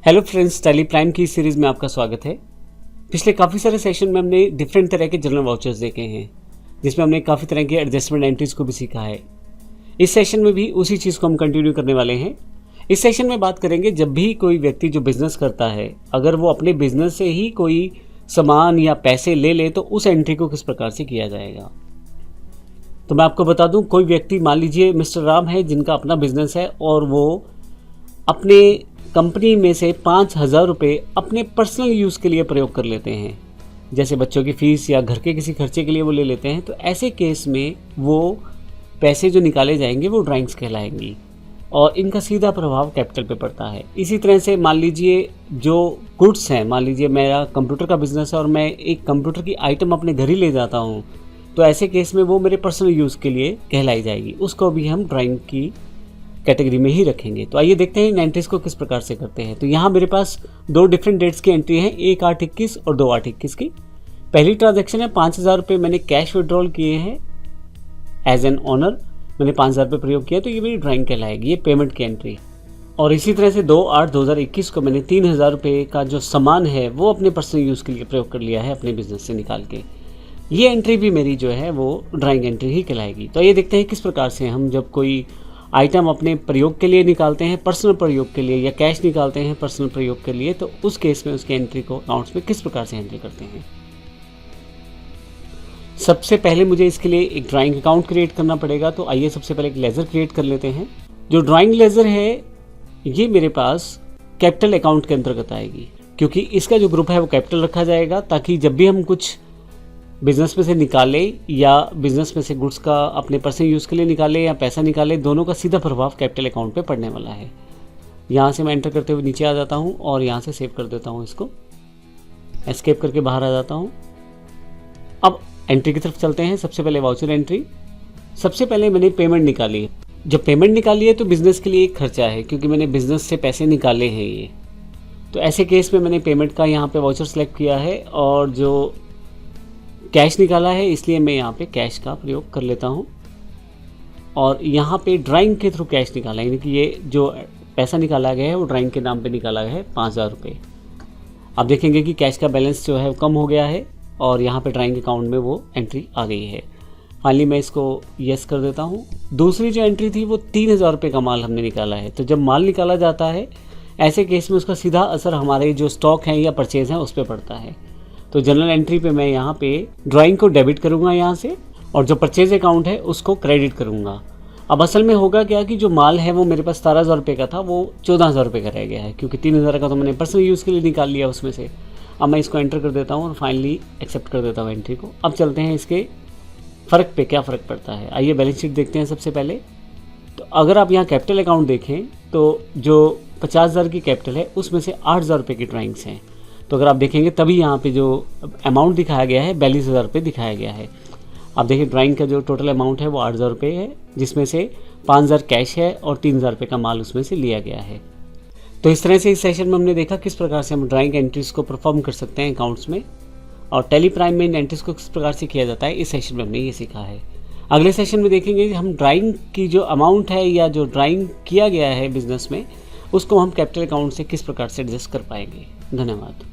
Hello friends, tally prime की series में आपका स्वागत है। पिछले काफ़ी सारे सेशन में हमने डिफरेंट तरह के जनरल वाउचर्स देखे हैं, जिसमें हमने काफ़ी तरह के एडजस्टमेंट एंट्रीज को भी सीखा है। इस सेशन में भी उसी चीज़ को हम कंटिन्यू करने वाले हैं। इस सेशन में बात करेंगे जब भी कोई व्यक्ति जो बिज़नेस करता है, अगर वो अपने बिजनेस से ही कोई सामान या पैसे ले ले तो उस एंट्री को किस प्रकार से किया जाएगा। तो मैं आपको बता दूं, कोई व्यक्ति, मान लीजिए मिस्टर राम है, जिनका अपना बिजनेस है और वो अपने कंपनी में से 5,000 रुपये अपने पर्सनल यूज़ के लिए प्रयोग कर लेते हैं, जैसे बच्चों की फ़ीस या घर के किसी खर्चे के लिए वो ले लेते हैं। तो ऐसे केस में वो पैसे जो निकाले जाएंगे वो ड्राइंग्स कहलाएंगी और इनका सीधा प्रभाव कैपिटल पे पड़ता है। इसी तरह से मान लीजिए जो गुड्स हैं, मान लीजिए मेरा कंप्यूटर का बिजनेस है और मैं एक कंप्यूटर की आइटम अपने घर ही ले जाता हूँ, तो ऐसे केस में वो मेरे पर्सनल यूज़ के लिए कहलाई जाएगी। उसको भी हम ड्राइंग की कैटेगरी में ही रखेंगे। तो आइए देखते हैं इन एंट्रीज को किस प्रकार से करते हैं। तो यहाँ मेरे पास दो डिफरेंट डेट्स की एंट्री है, 1/8/21 और 2/8/21 की। पहली ट्रांजैक्शन है 5,000 रुपये मैंने कैश विड्रॉल किए हैं एज एन ऑनर, मैंने 5,000 रुपये प्रयोग किया, तो ये मेरी ड्राइंग कहलाएगी, ये पेमेंट की एंट्री। और इसी तरह से 2/8/2021 को मैंने 3,000 रुपये का जो सामान है वो अपने पर्सनल यूज़ के लिए प्रयोग कर लिया है अपने बिजनेस से निकाल के। ये एंट्री भी मेरी जो है वो ड्राइंग एंट्री ही कहलाएगी। तो ये देखते हैं किस प्रकार से हम जब कोई आइटम अपने प्रयोग के लिए निकालते हैं, पर्सनल प्रयोग के लिए, या कैश निकालते हैं पर्सनल प्रयोग के लिए, तो उस केस में उसकी एंट्री को अकाउंट्स में किस प्रकार से हैंडल करते हैं। सबसे पहले मुझे इसके लिए एक ड्राइंग अकाउंट क्रिएट करना पड़ेगा। तो आइए सबसे पहले एक लेजर क्रिएट कर लेते हैं। जो ड्राइंग लेजर है ये मेरे पास कैपिटल अकाउंट के अंतर्गत आएगी, क्योंकि इसका जो ग्रुप है वो कैपिटल रखा जाएगा, ताकि जब भी हम कुछ बिजनेस में से निकाले या बिजनेस में से गुड्स का अपने पर्सनल यूज़ के लिए निकाले या पैसा निकाले, दोनों का सीधा प्रभाव कैपिटल अकाउंट पे पड़ने वाला है। यहाँ से मैं एंटर करते हुए नीचे आ जाता हूँ और यहाँ से सेव कर देता हूँ, इसको एस्केप करके बाहर आ जाता हूँ। अब एंट्री की तरफ चलते हैं। सबसे पहले वाउचर एंट्री। सबसे पहले मैंने पेमेंट निकाली। जब पेमेंट निकाली है तो बिज़नेस के लिए एक खर्चा है, क्योंकि मैंने बिज़नेस से पैसे निकाले हैं ये। तो ऐसे केस में मैंने पेमेंट का यहाँ पे वाउचर सेलेक्ट किया है और जो कैश निकाला है, इसलिए मैं यहाँ पे कैश का प्रयोग कर लेता हूँ। और यहाँ पे ड्राइंग के थ्रू कैश निकाला है, यानी कि ये जो पैसा निकाला गया है वो ड्राइंग के नाम पे निकाला गया है 5,000 रुपये। आप देखेंगे कि कैश का बैलेंस जो है वो कम हो गया है और यहाँ पे ड्राइंग अकाउंट में वो एंट्री आ गई है। फाइनली मैं इसको यस कर देता हूँ। दूसरी जो एंट्री थी वो 3,000 रुपये का माल हमने निकाला है। तो जब माल निकाला जाता है ऐसे केस में उसका सीधा असर हमारे जो स्टॉक हैं या परचेज़ हैं उस पर पड़ता है। तो जनरल एंट्री पे मैं यहाँ पे ड्राइंग को डेबिट करूँगा यहाँ से, और जो परचेज अकाउंट है उसको क्रेडिट करूँगा। अब असल में होगा क्या कि जो माल है वो मेरे पास 17,000 रुपये का था, वो 14,000 रुपये का रह गया है, क्योंकि 3,000 का तो मैंने पर्सनल यूज़ के लिए निकाल लिया उसमें से। अब मैं इसको एंटर कर देता हूँ और फाइनली एक्सेप्ट कर देता हूँ एंट्री को। अब चलते हैं इसके फ़र्क पे क्या फ़र्क पड़ता है। आइए बैलेंस शीट देखते हैं सबसे पहले। तो अगर आप यहाँ कैपिटल अकाउंट देखें तो जो 50,000 की कैपिटल है उसमें से 8,000 रुपये की ड्राइंग्स हैं। तो अगर आप देखेंगे तभी यहाँ पे जो अमाउंट दिखाया गया है 42,000 रुपये दिखाया गया है। आप देखिए ड्राइंग का जो टोटल अमाउंट है वो 8,000 रुपये है, जिसमें से 5,000 कैश है और 3,000 रुपये का माल उसमें से लिया गया है। तो इस तरह से इस सेशन में हमने देखा किस प्रकार से हम ड्राइंग एंट्रीज को परफॉर्म कर सकते हैं अकाउंट्स में, और टैली प्राइम में इन एंट्रीज को किस प्रकार से किया जाता है इस सेशन में हमने ये सीखा है। अगले सेशन में देखेंगे कि हम ड्राइंग की जो अमाउंट है या जो ड्राइंग किया गया है बिजनेस में, उसको हम कैपिटल अकाउंट से किस प्रकार से एडजस्ट कर पाएंगे। धन्यवाद।